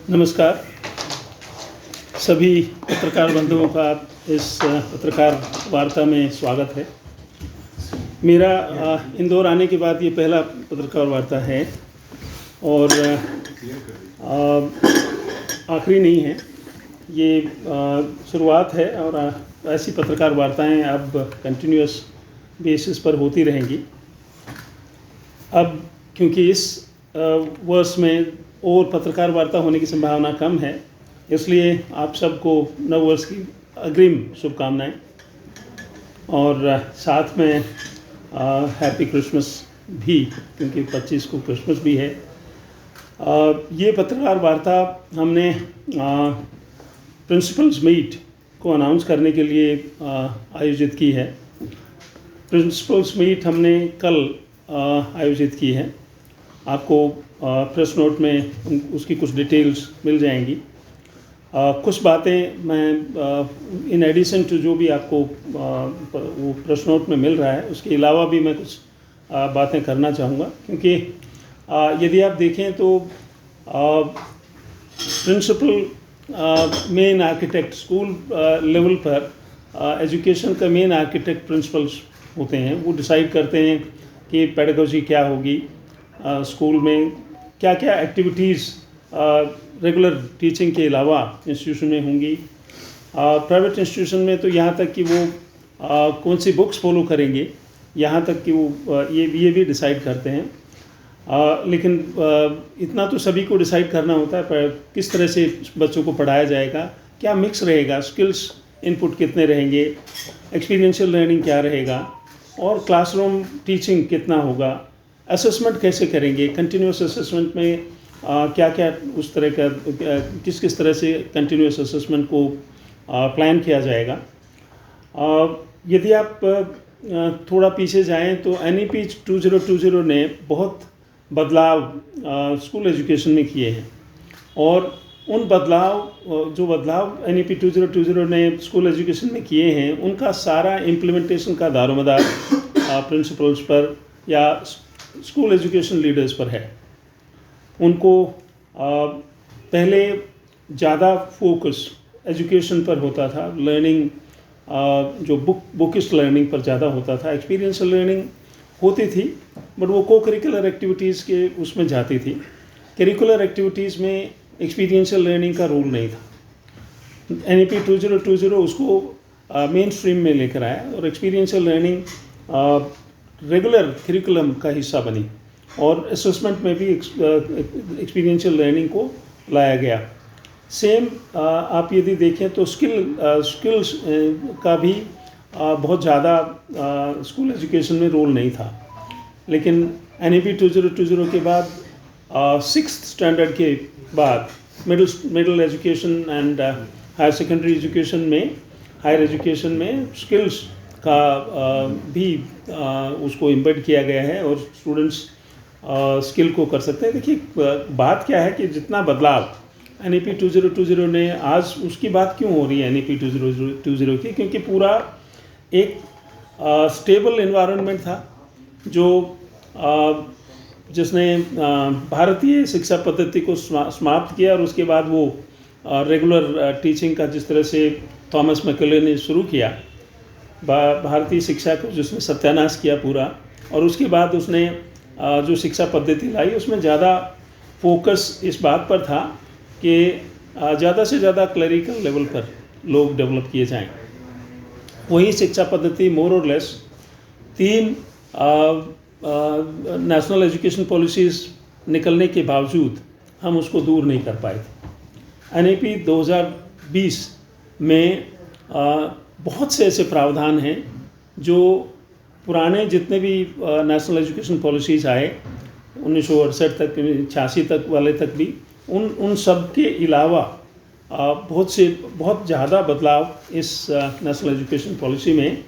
नमस्कार। सभी पत्रकार बंधुओं का इस पत्रकार वार्ता में स्वागत है। मेरा इंदौर आने के बाद ये पहला पत्रकार वार्ता है और आखिरी नहीं है, ये शुरुआत है और ऐसी पत्रकार वार्ताएं अब कंटिन्यूअस बेसिस पर होती रहेंगी। अब क्योंकि इस वर्ष में और पत्रकार वार्ता होने की संभावना कम है, इसलिए आप सबको नव वर्ष की अग्रिम शुभकामनाएं और साथ में हैप्पी क्रिसमस भी, क्योंकि 25 को क्रिसमस भी है। ये पत्रकार वार्ता हमने प्रिंसिपल्स मीट को अनाउंस करने के लिए आयोजित की है। प्रिंसिपल्स मीट हमने कल आयोजित की है। आपको प्रेस नोट में उसकी कुछ डिटेल्स मिल जाएंगी। कुछ बातें मैं इन एडिशन टू जो भी आपको वो प्रेस नोट में मिल रहा है, उसके अलावा भी मैं कुछ बातें करना चाहूँगा, क्योंकि यदि आप देखें तो principal main architect school level पर एजुकेशन का मेन आर्किटेक्ट प्रिंसिपल्स होते हैं। वो डिसाइड करते हैं कि पेडागोजी क्या होगी, स्कूल में क्या क्या एक्टिविटीज़ रेगुलर टीचिंग के अलावा इंस्टीट्यूशन में होंगी। प्राइवेट इंस्टीट्यूशन में तो यहाँ तक कि वो कौन सी बुक्स फॉलो करेंगे, यहाँ तक कि वो ये भी डिसाइड करते हैं। लेकिन इतना तो सभी को डिसाइड करना होता है, पर किस तरह से बच्चों को पढ़ाया जाएगा, क्या मिक्स रहेगा, स्किल्स इनपुट कितने रहेंगे, एक्सपीरियंशियल लर्निंग क्या रहेगा और क्लासरूम टीचिंग कितना होगा, असेसमेंट कैसे करेंगे, कंटिन्यूस असेसमेंट में क्या क्या उस तरह का किस तरह से कंटिन्यूस असेसमेंट को प्लान किया जाएगा। यदि आप थोड़ा पीछे जाएं तो NEP 2020 ने बहुत बदलाव स्कूल एजुकेशन में किए हैं और उन जो बदलाव NEP 2020 ने स्कूल एजुकेशन में किए हैं, उनका सारा इम्प्लीमेंटेशन का दारोमदार प्रिंसिपल्स पर या स्कूल एजुकेशन लीडर्स पर है। उनको पहले ज़्यादा फोकस एजुकेशन पर होता था, लर्निंग जो बुकिश लर्निंग पर ज़्यादा होता था। एक्सपीरियंशियल लर्निंग होती थी, बट वो को करिकुलर एक्टिविटीज़ के उसमें जाती थी। करिकुलर एक्टिविटीज़ में एक्सपीरियंशियल लर्निंग का रोल नहीं था। NEP 2020 उसको मेन स्ट्रीम में लेकर आया और एक्सपीरियंशियल लर्निंग रेगुलर करिकुलम का हिस्सा बनी और असेसमेंट में भी एक्सपीरियंशियल लर्निंग को लाया गया। सेम आप यदि देखें तो स्किल्स का भी बहुत ज़्यादा स्कूल एजुकेशन में रोल नहीं था। लेकिन NEP 2020 के बाद 6th स्टैंडर्ड के बाद middle education and higher secondary education में, हायर एजुकेशन में स्किल्स का भी उसको इम्बेड किया गया है और स्टूडेंट्स स्किल को कर सकते हैं। देखिए बात क्या है कि जितना बदलाव NEP 2020 ने, आज उसकी बात क्यों हो रही है NEP 2020 की, क्योंकि पूरा एक स्टेबल एनवायरनमेंट था जो जिसने भारतीय शिक्षा पद्धति को समाप्त किया और उसके बाद वो रेगुलर टीचिंग का जिस तरह से थॉमस मैकॉले ने शुरू किया, भारतीय शिक्षा को जिसने सत्यानाश किया पूरा, और उसके बाद उसने जो शिक्षा पद्धति लाई उसमें ज़्यादा फोकस इस बात पर था कि ज़्यादा से ज़्यादा क्लरिकल लेवल पर लोग डेवलप किए जाएं। वही शिक्षा पद्धति मोर और लेस 3 नेशनल एजुकेशन पॉलिसीज़ निकलने के बावजूद हम उसको दूर नहीं कर पाए थे। NEP 2020 में बहुत से ऐसे प्रावधान हैं जो पुराने जितने भी नेशनल एजुकेशन पॉलिसीज़ आए 1968 तक, 86 तक वाले तक भी, उन सब के अलावा बहुत ज़्यादा बदलाव इस नेशनल एजुकेशन पॉलिसी में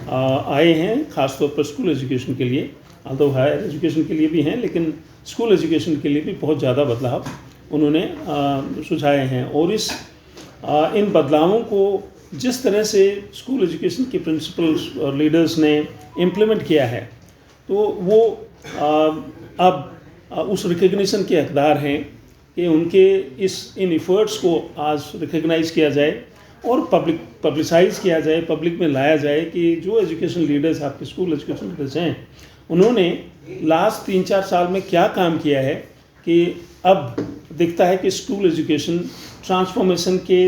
आए हैं, ख़ासतौर पर स्कूल एजुकेशन के लिए। ऑल्दो हायर एजुकेशन के लिए भी हैं, लेकिन स्कूल एजुकेशन के लिए भी बहुत ज़्यादा बदलाव उन्होंने सुझाए हैं। और इन बदलावों को जिस तरह से स्कूल एजुकेशन के प्रिंसिपल्स और लीडर्स ने इम्प्लीमेंट किया है, तो वो अब उस रिकग्निशन के हकदार हैं कि उनके इन एफर्ट्स को आज रिकग्नाइज़ किया जाए और पब्लिसाइज़ किया जाए, पब्लिक में लाया जाए कि जो एजुकेशन लीडर्स, आपके स्कूल एजुकेशन लीडर्स हैं, उन्होंने लास्ट 3-4 साल में क्या काम किया है कि अब दिखता है कि स्कूल एजुकेशन ट्रांसफॉर्मेशन के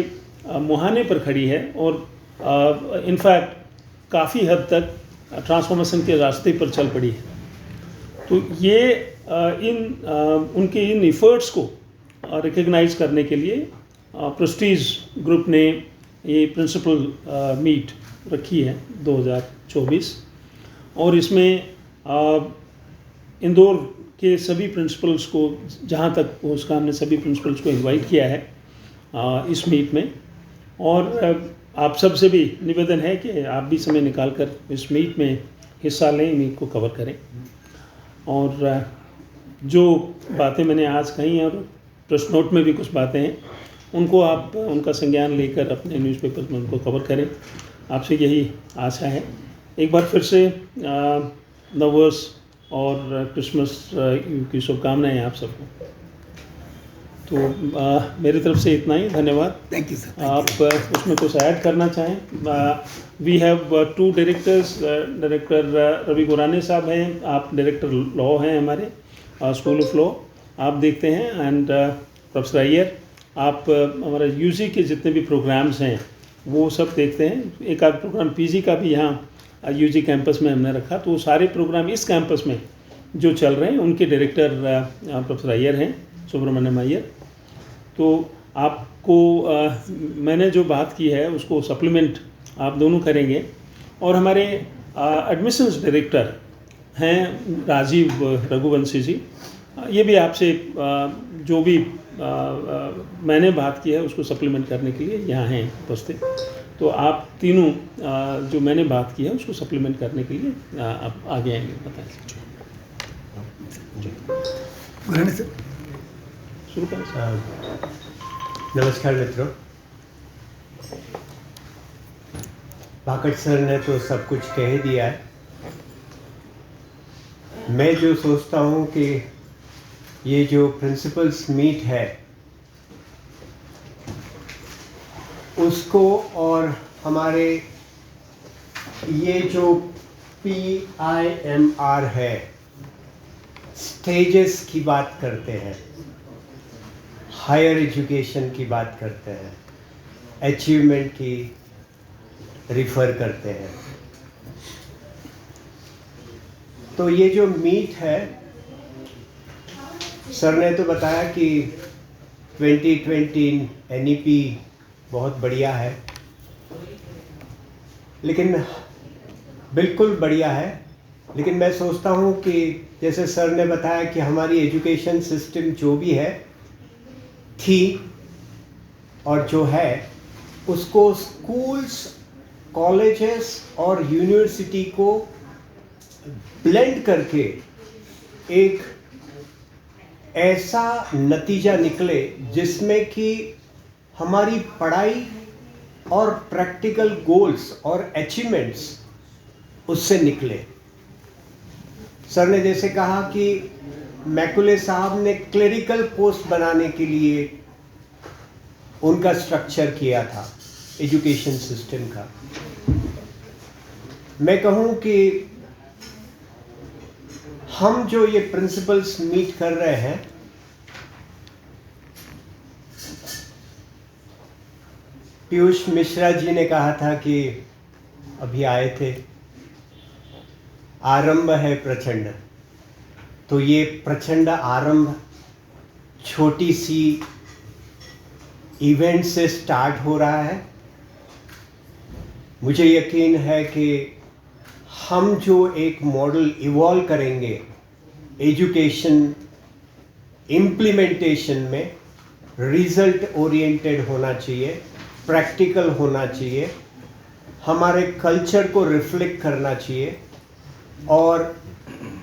मुहाने पर खड़ी है और इनफैक्ट काफ़ी हद तक ट्रांसफॉर्मेशन के रास्ते पर चल पड़ी है। तो ये उनके इन एफर्ट्स को रिकग्नाइज़ करने के लिए प्रेस्टीज ग्रुप ने ये प्रिंसिपल मीट रखी है 2024 और इसमें इंदौर के सभी प्रिंसिपल्स को, जहाँ तक हो उसका, हमने सभी प्रिंसिपल्स को इनवाइट किया है इस मीट में। और आप सब से भी निवेदन है कि आप भी समय निकाल कर इस मीट में हिस्सा लें, मीट को कवर करें। और जो बातें मैंने आज कही हैं और प्रेस नोट में भी कुछ बातें हैं, उनको आप उनका संज्ञान लेकर अपने न्यूज़पेपर में उनको कवर करें, आपसे यही आशा है। एक बार फिर से नववर्ष और क्रिसमस की शुभकामनाएं आप सबको। तो मेरी तरफ से इतना ही, धन्यवाद। Thank you sir. आप उसमें कुछ ऐड करना चाहें? We have 2 directors, director Ravi Gurane साहब हैं, आप डायरेक्टर लॉ हैं हमारे स्कूल ऑफ लॉ, आप देखते हैं, एंड प्रोफेसर अय्यर, आप हमारे यूजी के जितने भी प्रोग्राम्स हैं वो सब देखते हैं। एक आध प्रोग्राम पीजी का भी यहाँ यूजी कैंपस में हमने रखा, तो वो सारे प्रोग्राम इस कैंपस में जो चल रहे हैं उनके डायरेक्टर प्रोफेसर अय्यर हैं, सुब्रमण्यम अय्यर। तो आपको मैंने जो बात की है उसको सप्लीमेंट आप दोनों करेंगे। और हमारे एडमिशन्स डायरेक्टर हैं राजीव रघुवंशी जी, ये भी आपसे जो भी मैंने बात की है उसको सप्लीमेंट करने के लिए यहाँ हैं उपस्थित। तो आप तीनों जो मैंने बात की है उसको सप्लीमेंट करने के लिए आप आगे आएंगे, बताएं। शुरू करें। नमस्कार मित्रों, भाकट सर ने तो सब कुछ कह दिया है। मैं जो सोचता हूँ कि ये जो प्रिंसिपल्स मीट है उसको, और हमारे ये जो PIMR है, स्टेजेस की बात करते हैं, हायर एजुकेशन की बात करते हैं, अचीवमेंट की रिफ़र करते हैं। तो ये जो मीट है, सर ने तो बताया कि 2020 NEP बहुत बढ़िया है, लेकिन बिल्कुल बढ़िया है, लेकिन मैं सोचता हूँ कि जैसे सर ने बताया कि हमारी एजुकेशन सिस्टम जो भी है थी और जो है उसको स्कूल्स, कॉलेजेस और यूनिवर्सिटी को ब्लेंड करके एक ऐसा नतीजा निकले जिसमें कि हमारी पढ़ाई और प्रैक्टिकल गोल्स और अचीवमेंट्स उससे निकले। सर ने जैसे कहा कि मैकुले साहब ने क्लेरिकल पोस्ट बनाने के लिए उनका स्ट्रक्चर किया था एजुकेशन सिस्टम का। मैं कहूँ कि हम जो ये प्रिंसिपल्स मीट कर रहे हैं, पीयूष मिश्रा जी ने कहा था कि अभी आए थे, आरंभ है प्रचंड। तो ये प्रचंड आरंभ छोटी सी इवेंट से स्टार्ट हो रहा है। मुझे यकीन है कि हम जो एक मॉडल इवॉल्व करेंगे एजुकेशन इम्प्लीमेंटेशन में, रिजल्ट ओरिएंटेड होना चाहिए, प्रैक्टिकल होना चाहिए, हमारे कल्चर को रिफ्लेक्ट करना चाहिए और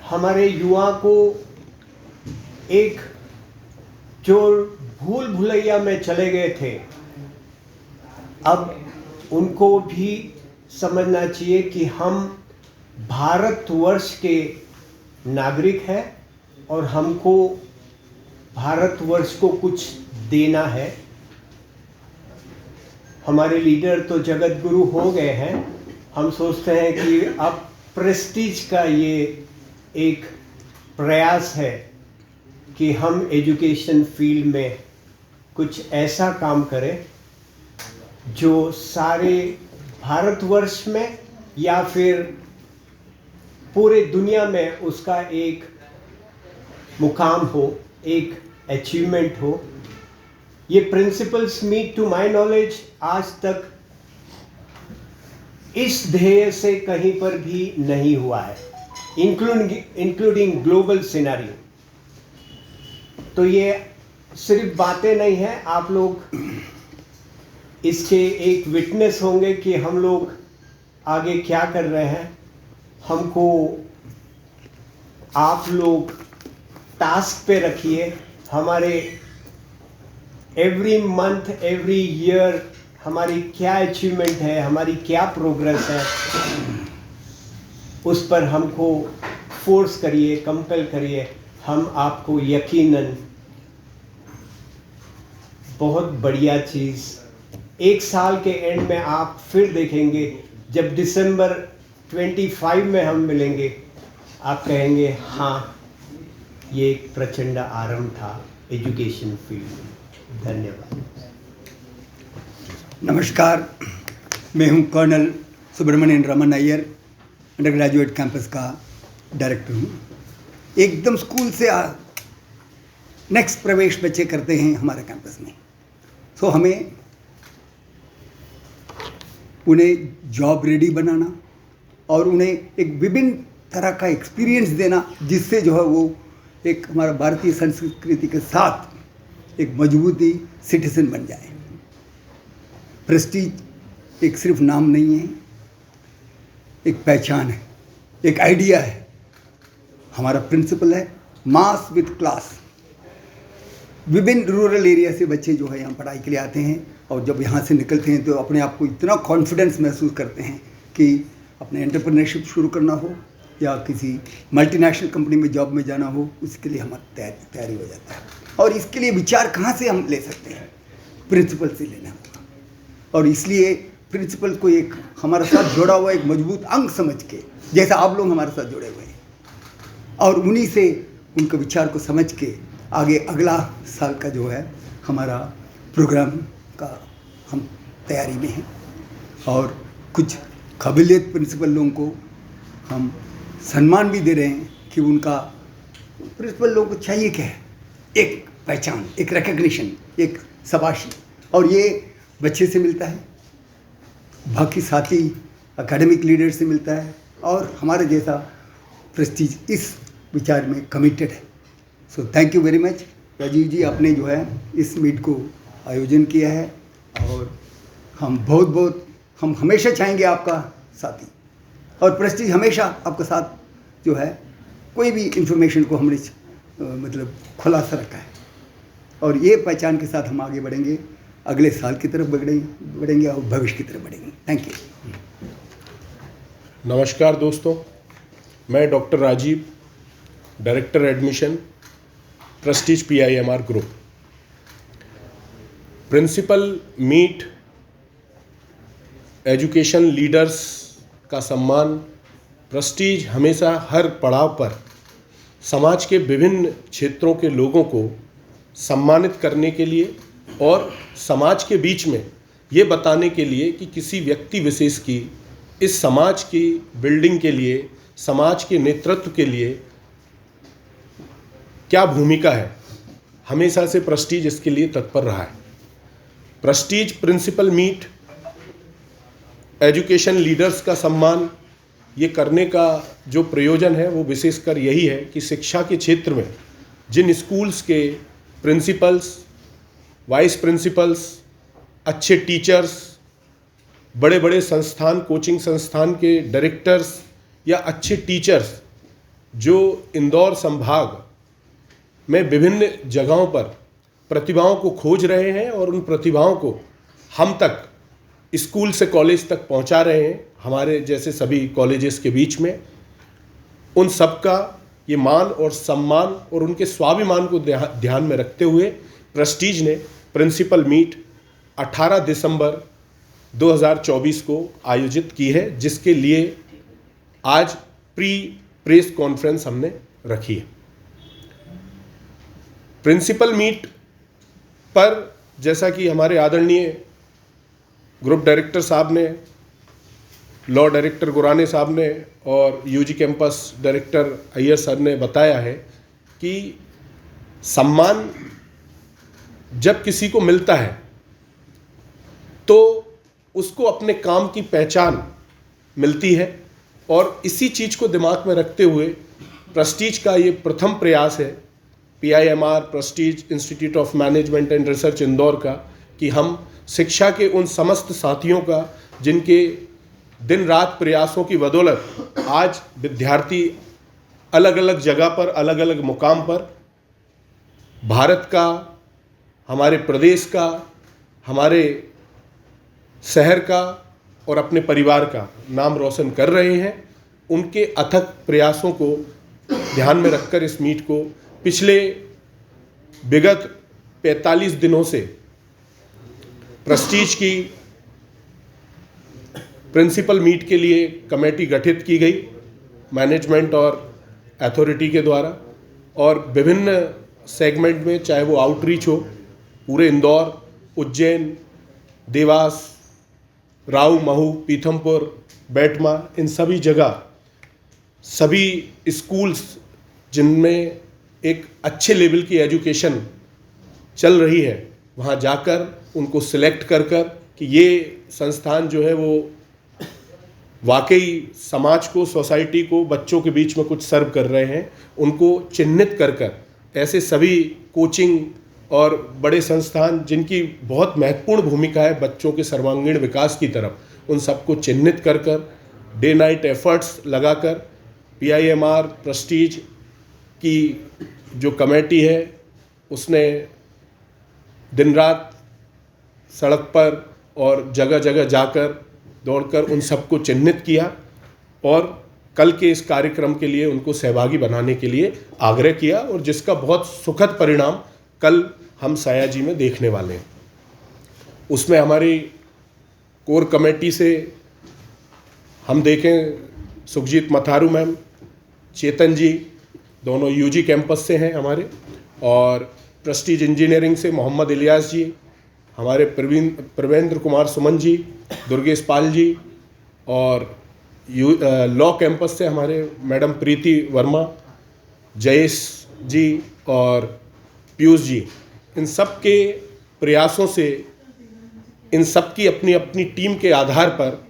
हमारे युवा को एक जो भूल भुलैया में चले गए थे, अब उनको भी समझना चाहिए कि हम भारतवर्ष के नागरिक हैं और हमको भारतवर्ष को कुछ देना है। हमारे लीडर तो जगत गुरु हो गए हैं, हम सोचते हैं कि अब प्रेस्टीज का ये एक प्रयास है कि हम एजुकेशन फील्ड में कुछ ऐसा काम करें जो सारे भारतवर्ष में या फिर पूरे दुनिया में उसका एक मुकाम हो, एक अचीवमेंट हो। ये principals meet to my knowledge आज तक इस ध्येय से कहीं पर भी नहीं हुआ है, इंक्लूडिंग ग्लोबल सिनेरियो। तो ये सिर्फ बातें नहीं हैं, आप लोग इसके एक विटनेस होंगे कि हम लोग आगे क्या कर रहे हैं। हमको आप लोग टास्क पे रखिए। हमारे एवरी मंथ एवरी ईयर हमारी क्या अचीवमेंट है, हमारी क्या प्रोग्रेस है, उस पर हमको फोर्स करिए, कंपेल करिए। हम आपको यकीनन बहुत बढ़िया चीज़ एक साल के एंड में आप फिर देखेंगे। जब दिसंबर 25 में हम मिलेंगे, आप कहेंगे हाँ, ये एक प्रचंड आरंभ था एजुकेशन फील्ड में। धन्यवाद। नमस्कार, मैं हूं colonel Subramanian Raman Iyer, under graduate campus का डायरेक्टर हूं। एकदम स्कूल से नेक्स्ट प्रवेश बच्चे करते हैं हमारे कैंपस में। सो हमें उन्हें जॉब रेडी बनाना और उन्हें एक विभिन्न तरह का एक्सपीरियंस देना, जिससे जो है वो एक हमारा भारतीय संस्कृति के साथ एक मजबूती सिटीजन बन जाए। प्रेस्टीज एक सिर्फ नाम नहीं है, एक पहचान है, एक आइडिया है। हमारा प्रिंसिपल है मास विद क्लास। विभिन्न रूरल एरिया से बच्चे जो है यहाँ पढ़ाई के लिए आते हैं और जब यहाँ से निकलते हैं तो अपने आप को इतना कॉन्फिडेंस महसूस करते हैं कि अपने एंटरप्रेन्योरशिप शुरू करना हो या किसी मल्टीनेशनल कंपनी में जॉब में जाना हो, उसके लिए हमारी तैयारी हो जाता है। और इसके लिए विचार कहाँ से हम ले सकते हैं? प्रिंसिपल से लेना होगा। और इसलिए प्रिंसिपल को एक हमारे साथ जुड़ा हुआ एक मजबूत अंग समझ के, जैसा आप लोग हमारे साथ जुड़े हुए हैं, और उन्हीं से उनके विचार को समझ के आगे अगला साल का जो है हमारा प्रोग्राम का हम तैयारी में हैं। और कुछ काबिलियत प्रिंसिपल लोगों को हम सम्मान भी दे रहे हैं कि उनका प्रिंसिपल लोगों को चाहिए क्या है, एक पहचान, एक रिकग्निशन, एक शाबाशी। और ये बच्चे से मिलता है, बाकी साथी एकेडमिक लीडर से मिलता है, और हमारे जैसा प्रेस्टीज इस विचार में कमिटेड है। So thank you very much Rajiv ji, आपने जो है इस मीट को आयोजन किया है और हम हम हमेशा चाहेंगे आपका साथी, और प्रेस्टीज हमेशा आपका साथ जो है कोई भी इंफॉर्मेशन को हमने मतलब खुलासा रखा है, और ये पहचान के साथ हम आगे बढ़ेंगे, अगले साल की तरफ बढ़ेंगे और भविष्य की तरफ बढ़ेंगे। Thank you. नमस्कार दोस्तों, मैं doctor Rajiv, director admission, prestige PIMR group. Principal meet education leaders का सम्मान प्रेस्टीज हमेशा हर पड़ाव पर समाज के विभिन्न क्षेत्रों के लोगों को सम्मानित करने के लिए और समाज के बीच में ये बताने के लिए कि किसी व्यक्ति विशेष की इस समाज की बिल्डिंग के लिए, समाज के नेतृत्व के लिए क्या भूमिका है, हमेशा से प्रेस्टीज इसके लिए तत्पर रहा है। Prestige principal meet education leaders का सम्मान ये करने का जो प्रयोजन है वो विशेषकर यही है कि शिक्षा के क्षेत्र में जिन स्कूल्स के प्रिंसिपल्स, वाइस प्रिंसिपल्स, अच्छे टीचर्स, बड़े बड़े संस्थान, कोचिंग संस्थान के डायरेक्टर्स या अच्छे टीचर्स जो इंदौर संभाग में विभिन्न जगहों पर प्रतिभाओं को खोज रहे हैं और उन प्रतिभाओं को हम तक स्कूल से कॉलेज तक पहुंचा रहे हैं, हमारे जैसे सभी कॉलेजेस के बीच में, उन सब का ये मान और सम्मान और उनके स्वाभिमान को ध्यान में रखते हुए प्रेस्टीज ने प्रिंसिपल मीट 18 दिसंबर 2024 को आयोजित की है, जिसके लिए आज प्रेस कॉन्फ्रेंस हमने रखी है। प्रिंसिपल मीट पर जैसा कि हमारे आदरणीय ग्रुप डायरेक्टर साहब ने, लॉ डायरेक्टर गुराने साहब ने और UG campus director Iyer sir ने बताया है कि सम्मान जब किसी को मिलता है तो उसको अपने काम की पहचान मिलती है, और इसी चीज़ को दिमाग में रखते हुए प्रेस्टीज का ये प्रथम प्रयास है, PIMR Prestige institute of management and research Indore का, कि हम शिक्षा के उन समस्त साथियों का जिनके दिन रात प्रयासों की बदौलत आज विद्यार्थी अलग अलग जगह पर, अलग अलग मुकाम पर भारत का, हमारे प्रदेश का, हमारे शहर का और अपने परिवार का नाम रोशन कर रहे हैं, उनके अथक प्रयासों को ध्यान में रखकर इस मीट को पिछले विगत 45 दिनों से प्रेस्टीज की प्रिंसिपल मीट के लिए कमेटी गठित की गई मैनेजमेंट और अथॉरिटी के द्वारा, और विभिन्न सेगमेंट में, चाहे वो आउटरीच हो, पूरे इंदौर, उज्जैन, देवास, राऊ, महू, पीथमपुर, बैटमा, इन सभी जगह सभी स्कूल्स जिनमें एक अच्छे लेवल की एजुकेशन चल रही है, वहाँ जाकर उनको सिलेक्ट कर कि ये संस्थान जो है वो वाकई समाज को, सोसाइटी को, बच्चों के बीच में कुछ सर्व कर रहे हैं, उनको चिन्हित कर ऐसे सभी कोचिंग और बड़े संस्थान जिनकी बहुत महत्वपूर्ण भूमिका है बच्चों के सर्वांगीण विकास की तरफ, उन सबको चिन्हित कर डे नाइट एफर्ट्स लगाकर PIMR प्रेस्टीज की जो कमेटी है उसने दिन रात सड़क पर और जगह जगह जाकर दौड़कर उन सबको चिन्हित किया, और कल के इस कार्यक्रम के लिए उनको सहभागी बनाने के लिए आग्रह किया, और जिसका बहुत सुखद परिणाम कल हम सयाजी में देखने वाले हैं। उसमें हमारी कोर कमेटी से हम देखें सुखजीत मथारू मैम, चेतन जी, दोनों यूजी कैंपस से हैं हमारे, और प्रेस्टीज इंजीनियरिंग से मोहम्मद इलियास जी, हमारे प्रवेंद्र कुमार सुमन जी, दुर्गेश पाल जी, और लॉ कैंपस से हमारे मैडम प्रीति वर्मा, जयेश जी और पीयूष जी। इन सब के प्रयासों से, इन सब की अपनी अपनी टीम के आधार पर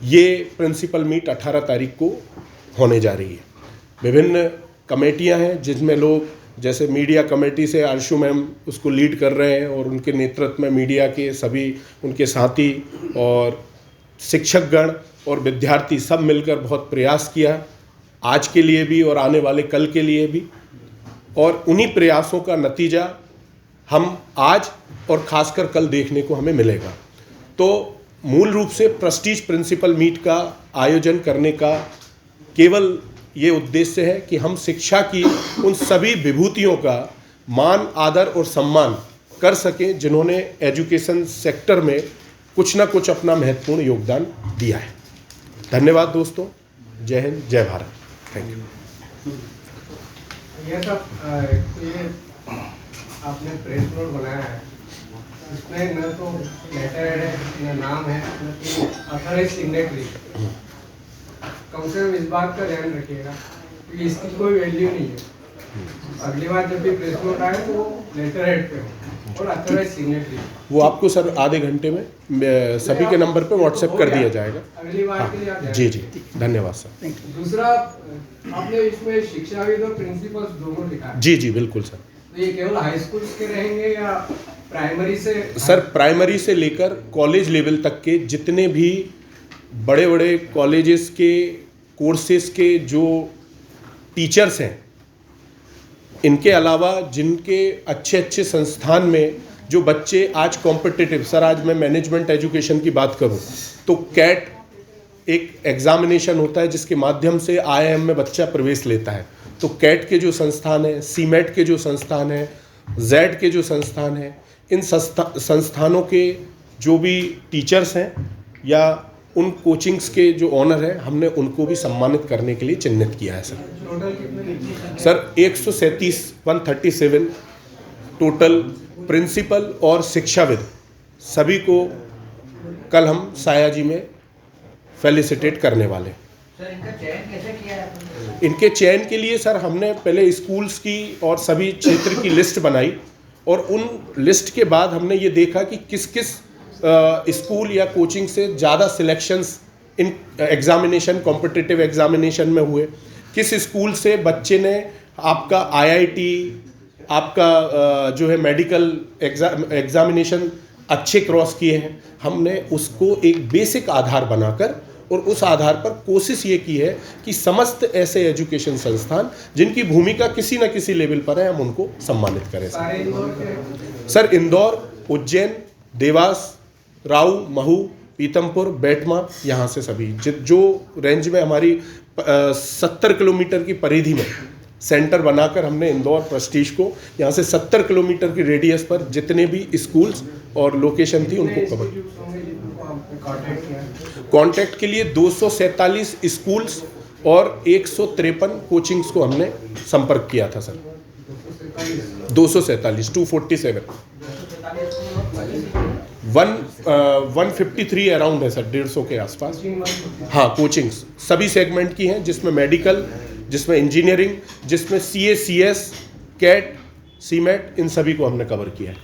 ये प्रिंसिपल मीट 18 तारीख को होने जा रही है। विभिन्न कमेटियां हैं जिसमें लोग, जैसे मीडिया कमेटी से आरशु मैम उसको लीड कर रहे हैं, और उनके नेतृत्व में मीडिया के सभी उनके साथी और शिक्षकगण और विद्यार्थी सब मिलकर बहुत प्रयास किया, आज के लिए भी और आने वाले कल के लिए भी, और उन्हीं प्रयासों का नतीजा हम आज और ख़ासकर कल देखने को हमें मिलेगा। तो मूल रूप से प्रेस्टीज प्रिंसिपल मीट का आयोजन करने का केवल ये उद्देश्य है कि हम शिक्षा की उन सभी विभूतियों का मान, आदर और सम्मान कर सकें जिन्होंने एजुकेशन सेक्टर में कुछ ना कुछ अपना महत्वपूर्ण योगदान दिया है। धन्यवाद दोस्तों, जय हिंद, जय भारत, थैंक यू। ये सब ये आपने प्रेस नोट बनाया है, इसमें न तो लेटर है, न नाम है, न अथॉराइज्ड सिग्नेटरी। कम से कम इस बात का ध्यान रखिएगा क्योंकि इसकी कोई वैल्यू नहीं है। अगली बार जब भी प्रेस नोट आए तो लेटर हेड पे हो और अथॉराइज्ड सिग्नेटरी। वो आपको सर आधे घंटे में सभी के नंबर पे व्हाट्सएप कर दिया जाएगा। अगली बार के लिए आप जी जी, धन्यवाद सर। दूसरा, आपने इसमें शिक्षाविद और प्रिंसिपल्स दोनों लिखा है। जी जी बिल्कुल सर। तो ये केवल हाई स्कूल्स के रहेंगे या प्राइमरी से? सर प्राइमरी से लेकर कॉलेज लेवल तक के जितने भी बड़े बड़े कॉलेजेस के कोर्सेज के जो टीचर्स हैं, इनके अलावा जिनके अच्छे अच्छे संस्थान में जो बच्चे आज कॉम्पिटिटिव, सर आज मैं मैनेजमेंट एजुकेशन की बात करूं तो कैट एक एग्जामिनेशन होता है जिसके माध्यम से IIM में बच्चा प्रवेश लेता है। तो कैट के जो संस्थान है, सीमेट के जो संस्थान है, जेड के जो संस्थान है, इन संस्थानों के जो भी टीचर्स हैं या उन कोचिंग्स के जो ऑनर हैं, हमने उनको भी सम्मानित करने के लिए चिन्हित किया है सर। 137 टोटल प्रिंसिपल और शिक्षाविद सभी को कल हम सायाजी में फेलिसिटेट करने वाले। सर इनका चयन कैसे किया है आपने? इनके चयन के लिए सर हमने पहले स्कूल्स की और सभी क्षेत्र की लिस्ट बनाई और उन लिस्ट के बाद हमने ये देखा कि किस किस स्कूल या कोचिंग से ज़्यादा selections in examination, competitive examination में हुए, किस स्कूल से बच्चे ने आपका IIT, आपका जो है मेडिकल एग्जामिनेशन अच्छे क्रॉस किए हैं। हमने उसको एक बेसिक आधार बनाकर और उस आधार पर कोशिश ये की है कि समस्त ऐसे एजुकेशन संस्थान जिनकी भूमिका किसी न किसी लेवल पर है, हम उनको सम्मानित करें सर। इंदौर, उज्जैन, देवास, राऊ, महू, पीतमपुर, बैटमा, यहाँ से सभी जो रेंज में हमारी 70 किलोमीटर की परिधि में सेंटर बनाकर हमने इंदौर प्रेस्टीज को यहाँ से 70 किलोमीटर की रेडियस पर जितने भी स्कूल्स और लोकेशन थी उनको कवर। कॉन्टैक्ट के लिए 247 स्कूल्स और 153 कोचिंग्स को हमने संपर्क किया था सर। 247, 247, 153 अराउंड है सर, 150 के आसपास। हाँ, कोचिंग्स सभी सेगमेंट की हैं, जिसमें मेडिकल, जिसमें इंजीनियरिंग, जिसमें CA, CS, कैट, सीमेट, इन सभी को हमने कवर किया है।